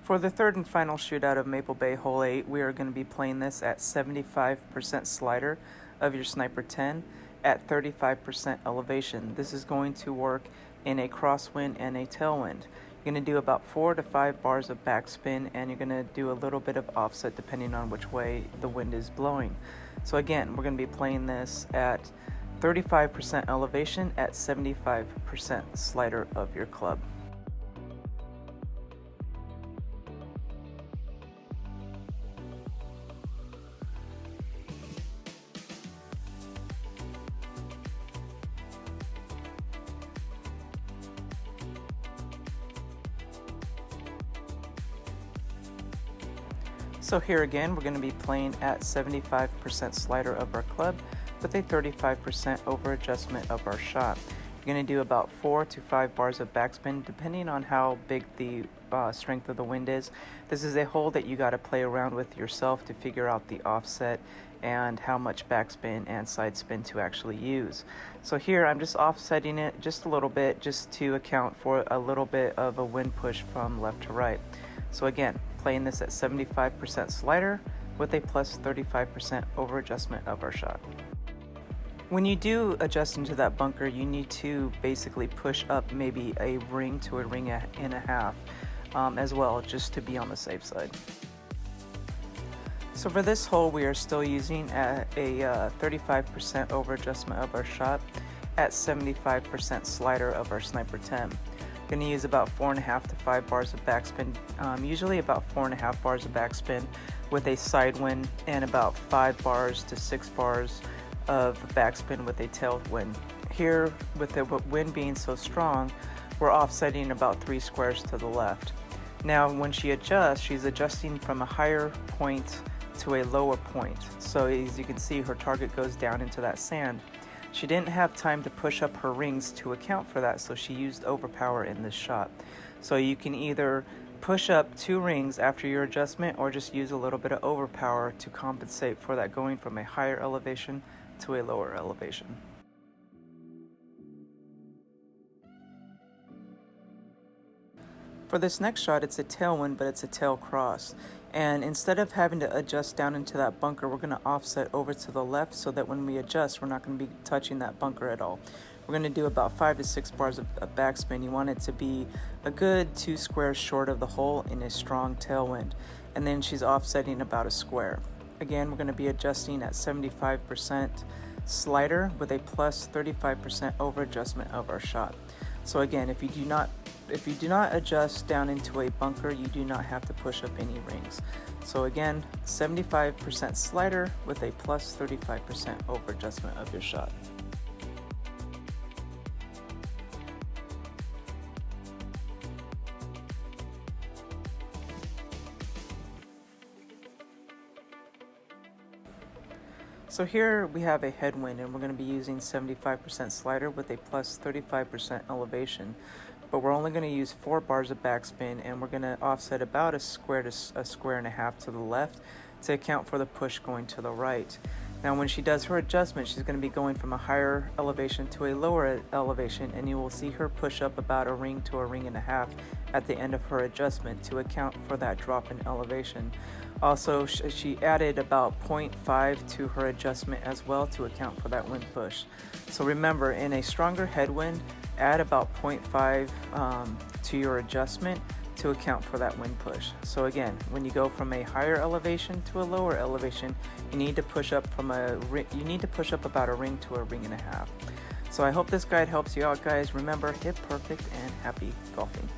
For the third and final shootout of Maple Bay Hole 8, we are going to be playing this at 75% slider of your Sniper 10 at 35% elevation. This is going to work in a crosswind and a tailwind. You're going to do about 4 to 5 bars of backspin, and you're going to do a little bit of offset depending on which way the wind is blowing. So again, we're going to be playing this at 35% elevation at 75% slider of your club. So here again, we're going to be playing at 75% slider of our club with a 35% over adjustment of our shot. You're going to do about 4 to 5 bars of backspin depending on how big the strength of the wind is. This is a hole that you got to play around with yourself to figure out the offset and how much backspin and side spin to actually use. So here I'm just offsetting it just a little bit just to account for a little bit of a wind push from left to right. So again, playing this at 75% slider with a plus 35% over adjustment of our shot. When you do adjust into that bunker, you need to basically push up maybe a ring to a ring and a half as well, just to be on the safe side. So for this hole, we are still using a 35% over adjustment of our shot at 75% slider of our Sniper 10. Going to use about 4.5 to 5 bars of backspin, usually about 4.5 bars of backspin with a side wind, and about 5 bars to 6 bars of backspin with a tailwind. Here, with the wind being so strong, we're offsetting about 3 squares to the left. Now when she adjusts, she's adjusting from a higher point to a lower point. So as you can see, her target goes down into that sand. She didn't have time to push up her rings to account for that, so she used overpower in this shot. So you can either push up 2 rings after your adjustment or just use a little bit of overpower to compensate for that going from a higher elevation to a lower elevation. For this next shot, it's a tailwind, but it's a tail cross. And instead of having to adjust down into that bunker, we're going to offset over to the left so that when we adjust, we're not going to be touching that bunker at all. We're going to do about 5 to 6 bars of backspin. You want it to be a good 2 squares short of the hole in a strong tailwind. And then she's offsetting about a square. Again, we're going to be adjusting at 75% slider with a plus 35% over adjustment of our shot. So again, if you do not adjust down into a bunker, you do not have to push up any rings. So again, 75% slider with a plus 35% over adjustment of your shot. So here we have a headwind, and we're going to be using 75% slider with a plus 35% elevation. But we're only going to use 4 bars of backspin, and we're going to offset about a square to a square and a half to the left to account for the push going to the right. Now when she does her adjustment, she's going to be going from a higher elevation to a lower elevation, and you will see her push up about a ring to a ring and a half at the end of her adjustment to account for that drop in elevation. Also, she added about 0.5 to her adjustment as well to account for that wind push. So remember, in a stronger headwind, add about 0.5 to your adjustment to account for that wind push. So again, when you go from a higher elevation to a lower elevation, you need to push up about a ring to a ring and a half. So I hope this guide helps you out, guys. Remember, hit perfect and happy golfing.